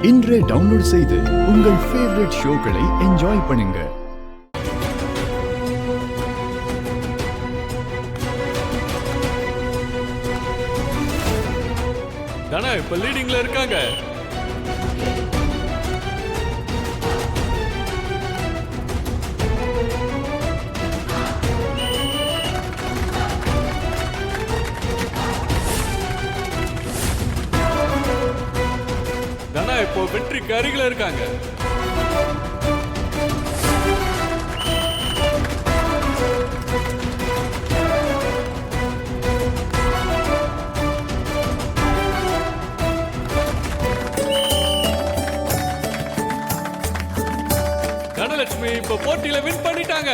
இன்றே டவுன்லோட் செய்து உங்கள் ஃபேவரட் ஷோக்களை என்ஜாய் பண்ணுங்க. தானா இப்ப லீடிங்ல இருக்காங்க. தானா இப்போ வெற்றிக்கு அருகில இருக்காங்க. தனலட்சுமி இப்ப போட்டியில வின் பண்ணிட்டாங்க.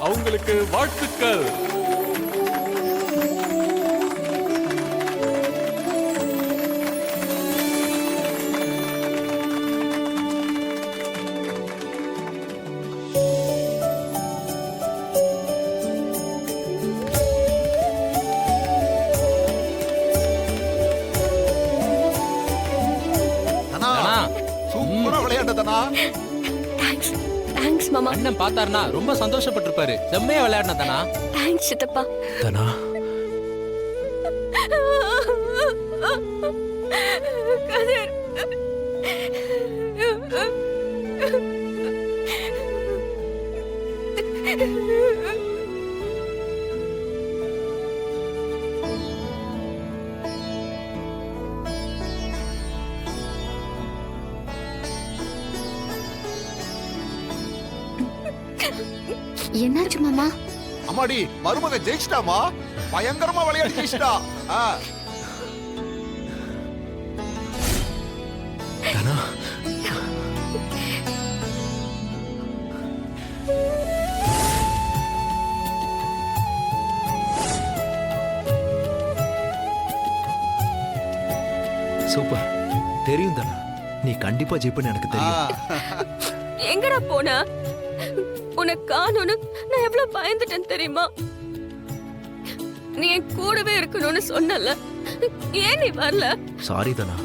அவங்களுக்கு வாழ்த்துக்கள். தேங்க்ஸ் மாமா. அண்ணன் பார்த்தாருனா ரொம்ப சந்தோஷப்பட்டிருப்பாரு. செம்மையா விளையாடுனா தானா. தேங்க்ஸ் சித்தப்பா. தானா கதிர் என்னாச்சு மாமா? அம்மாடி மருமக ஜெயிச்சிட்டாமா. பயங்கரமா விளையாடி ஜெயிச்சிட்டா. தானா சூப்பர். தெரியும் தானா, நீ கண்டிப்பா ஜெயிப்பன்னு எனக்கு தெரியும். எங்கடா போன? உனக்கு காணோன்னு நான் எவ்வளவு பயந்துட்டேன் தெரியுமா? நீ என் கூடவே இருக்கணும்னு சொன்னல, ஏன் நீ வரல? சாரி தானா,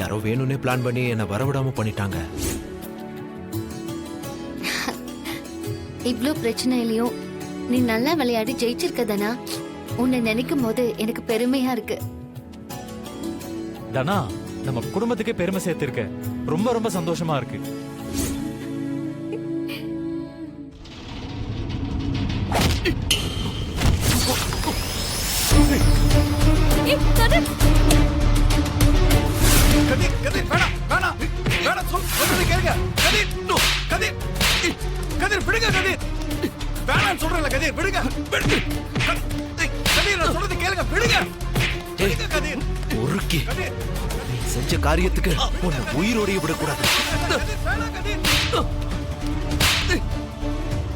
யாரோ வேணும்னே பிளான் பண்ணி என்ன வரவிடாம பண்ணிட்டாங்க. இவ்ளோ பிரச்சனையிலயும் நீ நல்லா விளையாடி ஜெயிச்சிருக்க தானா. உன்னை நினைக்கும் போது எனக்கு பெருமையா இருக்கு. தானா, நம்ம குடும்பத்துக்கே பெருமை சேர்த்திருக்க. ரொம்ப ரொம்ப சந்தோஷமா இருக்கு. செஞ்ச காரியத்துக்கு உன்னை உயிரோடைய விடக்கூடாது.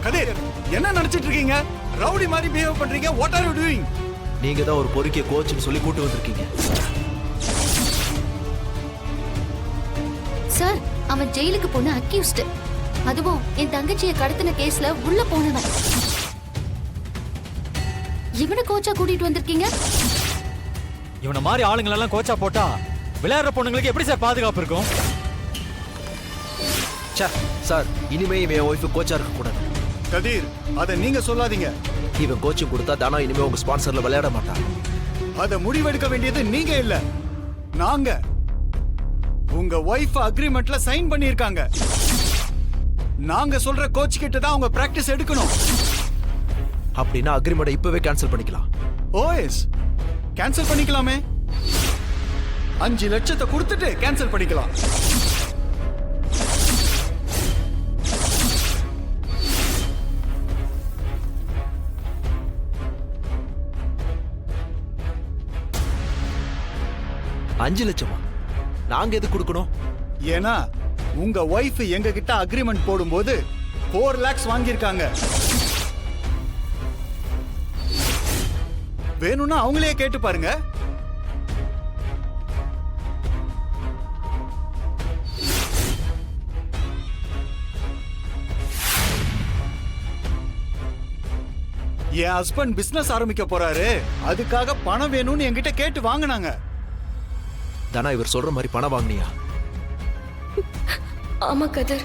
கதிர், என்ன நினைச்சிட்டு இருக்கீங்க? ரவுடி மாதிரி பிஹேவ் பண்றீங்க. What are you doing? நீங்க தான் ஒரு பொறுக்கிய கோச்னு சொல்லி கூட்டு வந்திருக்கீங்க. சார், அவன் ஜெயிலுக்கு போன அக்யூஸ்ட். அதுவும் என் தங்கச்சியை கடத்தின கேஸ்ல உள்ள போனவன். இவனை கோச்சா கூட்டிட்டு வந்திருக்கீங்க? இவன மாதிரி ஆளுங்களெல்லாம் கோச்சா போட்டா விளையாடுற பொண்ணுங்களுக்கு எப்படி சார் பாதுகாப்பு இருக்கும்? சார், இனிமே இவன் என் ஒய்ஃபு கோச்சா இருக்க கூடாது. கதிர், அத நீங்க சொல்லாதீங்க. இவன் கோச்சிங் கொடுத்தா தானா இனிமே உங்க ஸ்பான்சர்ல விளையாட மாட்டான். அத முடிவெடுக்க வேண்டியது நீங்க இல்ல, நாங்க. உங்க ஒய்ஃப் அக்ரிமெண்ட்ல சைன் பண்ணிருக்காங்க. நாங்க சொல்ற கோச் கிட்ட தான் அவங்க பிராக்டிஸ் எடுக்கணும். அப்படின்னா அக்ரிமெண்ட்டை இப்பவே கேன்சல் பண்ணிக்கலாம். OS cancel பண்ணிக்கலாமே. 5 லட்சத்தை கொடுத்துட்டு கேன்சல் பண்ணிக்கலாம். அஞ்சு லட்சமா? நாங்க எது கொடுக்கணும்? ஏன்னா உங்க ஒய்ஃப் எங்க கிட்ட அக்ரிமெண்ட் போடும்போது 4 lakhs வாங்கியிருக்காங்க. வேணும்னா அவங்களே கேட்டு பாருங்க. என் ஹஸ்பண்ட் பிசினஸ் ஆரம்பிக்க போறாரு, அதுக்காக பணம் வேணும்னு என்கிட்ட கேட்டு வாங்கினாங்க. தனா இவர் சொல்ற மாதிரி பணம் வாங்குனியா? ஆமா கதிர்.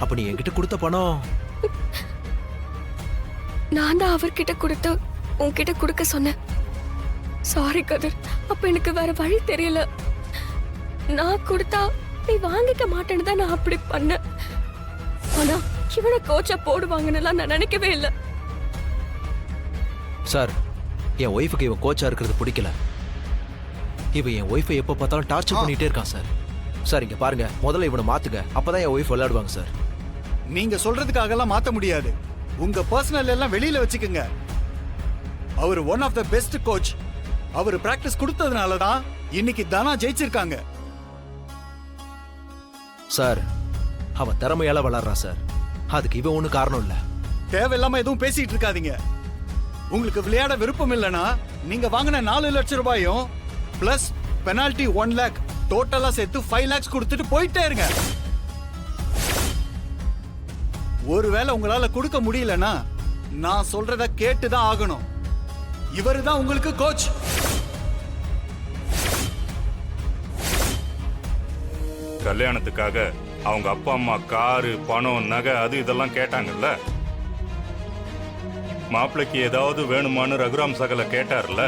அப்ப நீ என்கிட்ட கொடுத்த பணம் நான் தான் அவர்கிட்ட கொடுத்து உன்கிட்ட கொடுக்க சொன்னேன். சாரி கதிர், அப்ப எனக்கு வேற வழி தெரியல. நான் கொடுத்தா நீ வாங்கிக்க மாட்டேன்னு தான் நான் அப்படி பண்ணேன். ஆனா இவனை கோச்சா போடுவாங்கன்னு நான் நினைக்கவே இல்லை. சார், என் ஒய்ஃபுக்கு இவன் கோச்சா இருக்கிறது பிடிக்கல. இவன் என் ஒய்ஃபை எப்போ பார்த்தாலும் டார்ச்சர் பண்ணிட்டே இருக்கான் சார். சார் இங்க பாருங்க, முதல்ல இவனை மாத்துங்க, அப்பதான் என் ஒய்ஃப் விளையாடுவாங்க சார். நீங்க சொல்றதுக்காக எல்லாம் மாத்த முடியாது. உங்க பர்சனல் எல்லாம் வெளியில வச்சுக்கோங்க. அவர் one of the best coach. அவர் பிராக்டிஸ் கொடுத்ததுனால தான் இன்னைக்கு தனா ஜெயிச்சிருக்காங்க. சார், அவன் திறமையால வளர்றான் சார். அதுக்கு இவன் ஒன்றும் காரணம் இல்ல. தேவையில்லாம எதுவும் பேசிட்டு இருக்காதீங்க. உங்களுக்கு விளையாட விருப்பம் இல்லைன்னா நீங்க வாங்கின 4 லட்சம் ரூபாயும் பிளஸ் பெனால்டி 1 lakh டோட்டலா சேர்த்து 5 lakhs கொடுத்துட்டு போயிட்டே இருங்க. ஒருவேளை உங்களால கொடுக்க முடியலன்னா நான் சொல்றத கேட்டுதான் ஆகணும். இவரு தான் உங்களுக்கு கோச். கல்யாணத்துக்காக அவங்க அப்பா அம்மா காரு, பணம், நகை அது இதெல்லாம் கேட்டாங்கல்ல. மாப்பிள்ளைக்கு ஏதாவது வேணுமான்னு ரகுராம் சகல கேட்டார்ல.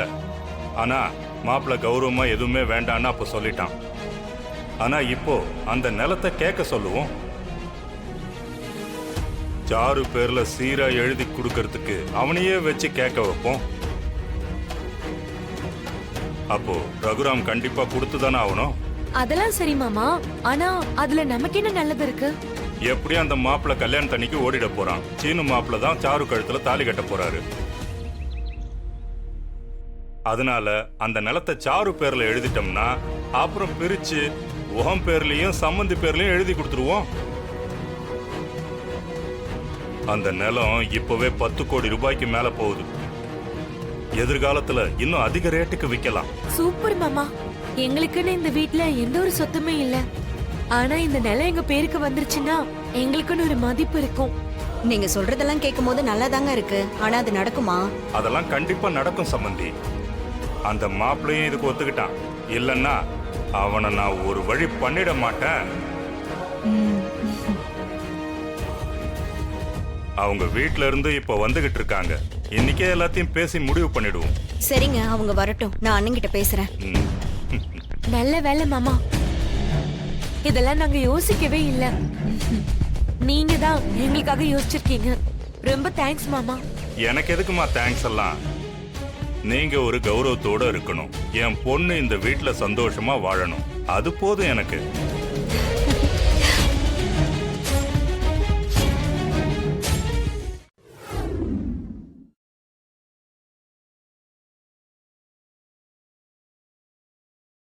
ஆனா மாப்பிள்ளை கௌரவமா எதுவுமே வேண்டான்னு அப்ப சொல்லிட்டான். ஆனா இப்போ அந்த நிலத்தை கேட்க சொல்லுவோம். சாரு பேர்ல சீரா எழுதி கொடுக்கறதுக்கு அவனையே வச்சு கேட்க வைப்போம். அப்போ ரகுராம் கண்டிப்பா கொடுத்துதானே ஆகணும். அதெல்லாம் சரி மாமா, ஆனா அதுல நமக்கு என்ன நல்லது இருக்கு? எப்படி அந்த மாப்பிள்ளை கல்யாணத்தன்னைக்கு ஓடிட போறான். சீனு மாப்பிள்ளை தான் சாரு கழுத்துல தாலி கட்ட போறாரு. அதனால அந்த நிலத்தை சாரு பேர்ல எழுதிட்டோம்னா அப்புறம் பிரிச்சு உகம் பேர்லயும் சம்மந்தி பேர்லயும் எழுதி கொடுத்துருவோம். அந்த நிலம் இப்பவே 10 கோடி ரூபாய்க்கு மேல போகுது. எதிர்காலத்துல இன்னும் அதிக ரேட்டுக்கு விற்கலாம். சூப்பர் மாமா. எங்களுக்குன்னு இந்த வீட்ல எந்த ஒரு சொத்துமே இல்ல. ஆனா இந்த நிலம் எங்க பேருக்கு வந்துருச்சுன்னா எங்களுக்குன்னு ஒரு மதிப்பு இருக்கும். நீங்க சொல்றதெல்லாம் கேட்கும் போது நல்லாதாங்க இருக்கு. ஆனா அது நடக்குமா? அதெல்லாம் கண்டிப்பா நடக்கும் சம்பந்தி. அந்த மாப்பிள்ளையும் இதுக்கு ஒத்துக்கிட்டான். இல்லன்னா அவனை நான் ஒரு வழி பண்ணிட மாட்டேன். அவங்க வீட்ல இருந்து இப்ப வந்துகிட்டு இருக்காங்க. இன்னைக்கே எல்லாத்தையும் பேசி முடிவு பண்ணிடுவோம். சரிங்க, அவங்க வரட்டும். நான் அண்ணன்கிட்ட பேசுறேன். நல்ல வேலை மாமா. இதெல்லாம் நாங்க யோசிக்கவே இல்ல. நீங்க தான் எங்களுக்காக யோசிச்சிருக்கீங்க. ரொம்ப தேங்க்ஸ் மாமா. எனக்கு எதுக்குமா தேங்க்ஸ் எல்லாம்? நீங்க ஒரு கௌரவத்தோட இருக்கணும். என் பொண்ணு இந்த வீட்ல சந்தோஷமா வாழணும். அது போதும் எனக்கு.